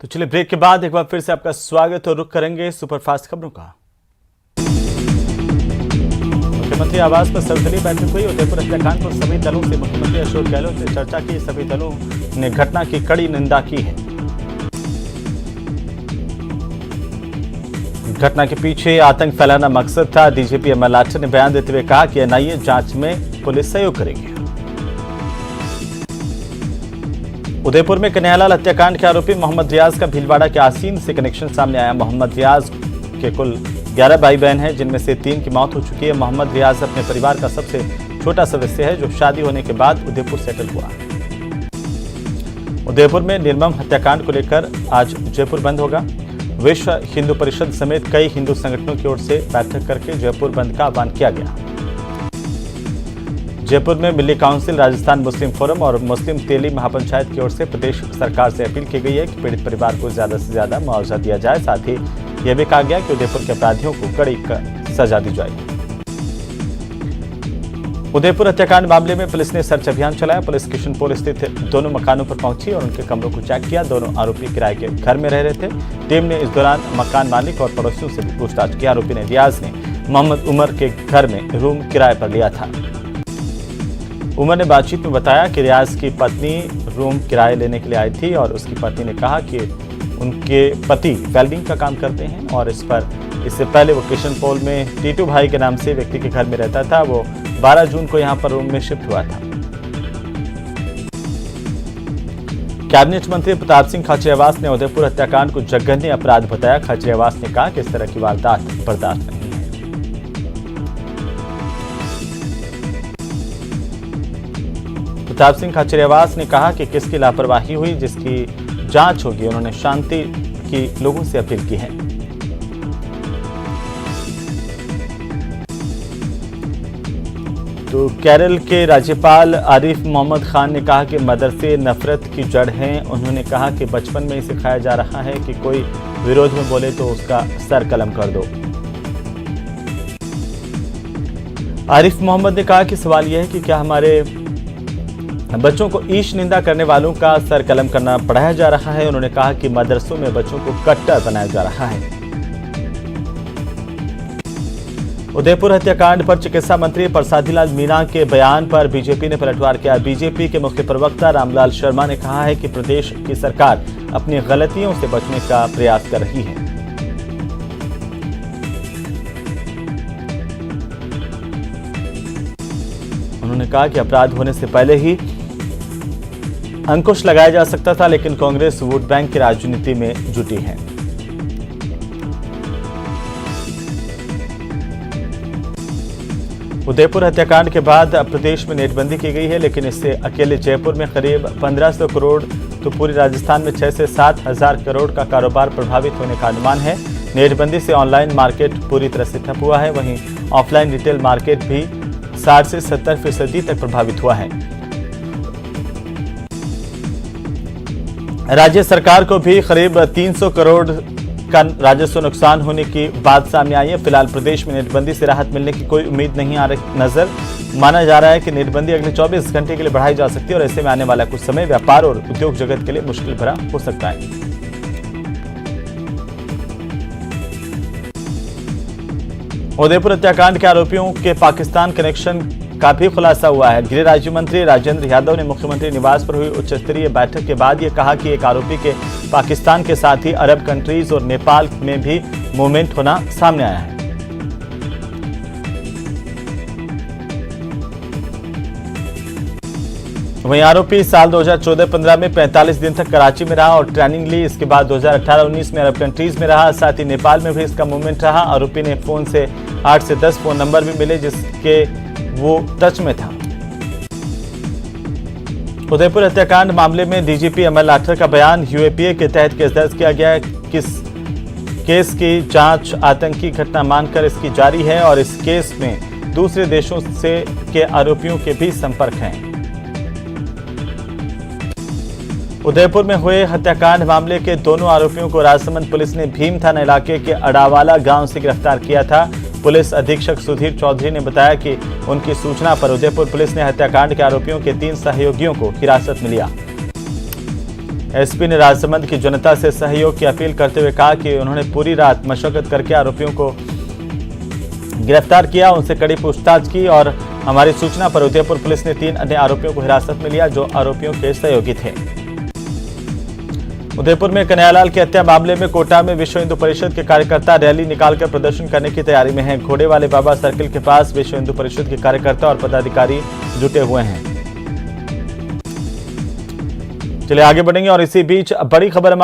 तो चलिए ब्रेक के बाद एक बार फिर से आपका स्वागत और रुख करेंगे सुपरफास्ट खबरों का। मुख्यमंत्री आवास पर सर्वदलीय बैठक हुई। उदयपुर हत्याकांड पर सभी दलों से मुख्यमंत्री अशोक गहलोत ने चर्चा की। सभी दलों ने घटना की कड़ी निंदा की है। घटना के पीछे आतंक फैलाना मकसद था। डीजीपी अमर लाठर ने बयान देते हुए कहा कि एनआईए जांच में पुलिस सहयोग करेगी। उदयपुर में कन्हैयालाल हत्याकांड के आरोपी मोहम्मद रियाज का भीलवाड़ा के आसीन से कनेक्शन सामने आया। मोहम्मद रियाज के कुल 11 भाई बहन हैं, जिनमें से 3 की मौत हो चुकी है। मोहम्मद रियाज अपने परिवार का सबसे छोटा सदस्य है, जो शादी होने के बाद उदयपुर सेटल हुआ। उदयपुर में निर्मम हत्याकांड को लेकर आज जयपुर बंद होगा। विश्व हिंदू परिषद समेत कई हिंदू संगठनों की ओर से बैठक करके जयपुर बंद का आह्वान किया गया। जयपुर में मिली काउंसिल, राजस्थान मुस्लिम फोरम और मुस्लिम तेली महापंचायत की ओर से प्रदेश सरकार से अपील की गई है कि पीड़ित परिवार को ज्यादा से ज्यादा मुआवजा दिया जाए। साथ ही यह भी कहा गया कि उदयपुर के अपराधियों को कड़ी सजा दी जाए। उदयपुर हत्याकांड मामले में पुलिस ने सर्च अभियान चलाया। पुलिस किशनपुर स्थित दोनों मकानों पर पहुंची और उनके कमरों को चेक किया। दोनों आरोपी किराए के घर में रह रहे थे। टीम ने इस दौरान मकान मालिक और पड़ोसियों से भी पूछताछ की। आरोपी ने रियाज ने मोहम्मद उमर के घर में रूम किराए पर लिया था। उमर ने बातचीत में बताया कि रियाज की पत्नी रूम किराए लेने के लिए आई थी और उसकी पत्नी ने कहा कि उनके पति वेल्डिंग का काम करते हैं और इससे पहले वो किशनपोल में टीटू भाई के नाम से व्यक्ति के घर में रहता था। वो 12 जून को यहां पर रूम में शिफ्ट हुआ था। कैबिनेट मंत्री प्रताप सिंह खाचरियावास ने उदयपुर हत्याकांड को जघन्य अपराध बताया। खाचरियावास ने कहा कि इस तरह की वारदात बर्दाश्त नहीं। प्रताप सिंह खाचरियावास ने कहा कि किसकी लापरवाही हुई, जिसकी जांच होगी। उन्होंने शांति की लोगों से अपील की है। तो केरल के राज्यपाल आरिफ मोहम्मद खान ने कहा कि मदरसे नफरत की जड़ हैं। उन्होंने कहा कि बचपन में ही सिखाया जा रहा है कि कोई विरोध में बोले तो उसका सर कलम कर दो। आरिफ मोहम्मद ने कहा कि सवाल यह है कि क्या हमारे बच्चों को ईश निंदा करने वालों का सर कलम करना पढ़ाया जा रहा है। उन्होंने कहा कि मदरसों में बच्चों को कट्टर बनाया जा रहा है। उदयपुर हत्याकांड पर चिकित्सा मंत्री प्रसादीलाल मीणा के बयान पर बीजेपी ने पलटवार किया। बीजेपी के मुख्य प्रवक्ता रामलाल शर्मा ने कहा है कि प्रदेश की सरकार अपनी गलतियों से बचने का प्रयास कर रही है। उन्होंने कहा कि अपराध होने से पहले ही अंकुश लगाया जा सकता था, लेकिन कांग्रेस वोट बैंक की राजनीति में जुटी है। उदयपुर हत्याकांड के बाद अब प्रदेश में नेटबंदी की गई है, लेकिन इससे अकेले जयपुर में करीब 1500 करोड़ तो पूरे राजस्थान में 6 से 7 हजार करोड़ का कारोबार प्रभावित होने का अनुमान है। नेटबंदी से ऑनलाइन मार्केट पूरी तरह से ठप हुआ है, वहीं ऑफलाइन रिटेल मार्केट भी 60 से 70% तक प्रभावित हुआ है। राज्य सरकार को भी करीब 300 करोड़ का राजस्व नुकसान होने की बात सामने आई है। फिलहाल प्रदेश में नेटबंदी से राहत मिलने की कोई उम्मीद नहीं आ रही नजर। माना जा रहा है कि नेटबंदी अगले 24 घंटे के लिए बढ़ाई जा सकती है और ऐसे में आने वाला कुछ समय व्यापार और उद्योग जगत के लिए मुश्किल भरा हो सकता है। उदयपुर हत्याकांड के आरोपियों के पाकिस्तान कनेक्शन का भी खुलासा हुआ है। गृह राज्य मंत्री राजेंद्र यादव ने मुख्यमंत्री निवास पर हुई उच्च स्तरीय बैठक के बाद यह कहा कि एक आरोपी के पाकिस्तान के साथ ही अरब कंट्रीज और नेपाल में भी मूवमेंट होना सामने आया है। वहीं आरोपी साल 2014-15 में 45 दिन तक कराची में रहा और ट्रेनिंग ली। इसके बाद 2018-19 में अरब कंट्रीज में रहा, साथ ही नेपाल में भी इसका मूवमेंट रहा। आरोपी ने फोन से 8 से 10 फोन नंबर भी मिले जिसके वो टच में था। उदयपुर हत्याकांड मामले में डीजीपी अमर लाठर का बयान। यूएपीए के तहत केस दर्ज किया गया है। किस केस की जांच आतंकी घटना मानकर इसकी जारी है और इस केस में दूसरे देशों से के आरोपियों के भी संपर्क हैं। उदयपुर में हुए हत्याकांड मामले के दोनों आरोपियों को राजसमंद पुलिस ने भीम थाना इलाके के अडावाला गांव से गिरफ्तार किया था। पुलिस अधीक्षक सुधीर चौधरी ने बताया कि उनकी सूचना पर उदयपुर पुलिस ने हत्याकांड के आरोपियों के 3 सहयोगियों को हिरासत में लिया। एसपी ने राजसमंद की जनता से सहयोग की अपील करते हुए कहा कि उन्होंने पूरी रात मशक्कत करके आरोपियों को गिरफ्तार किया, उनसे कड़ी पूछताछ की और हमारी सूचना पर उदयपुर पुलिस ने 3 अन्य आरोपियों को हिरासत में लिया जो आरोपियों के सहयोगी थे। उदयपुर में कन्हैयालाल की हत्या मामले में कोटा में विश्व हिंदू परिषद के कार्यकर्ता रैली निकालकर प्रदर्शन करने की तैयारी में हैं। घोड़े वाले बाबा सर्किल के पास विश्व हिंदू परिषद के कार्यकर्ता और पदाधिकारी जुटे हुए हैं। चलिए आगे बढ़ेंगे और इसी बीच बड़ी खबर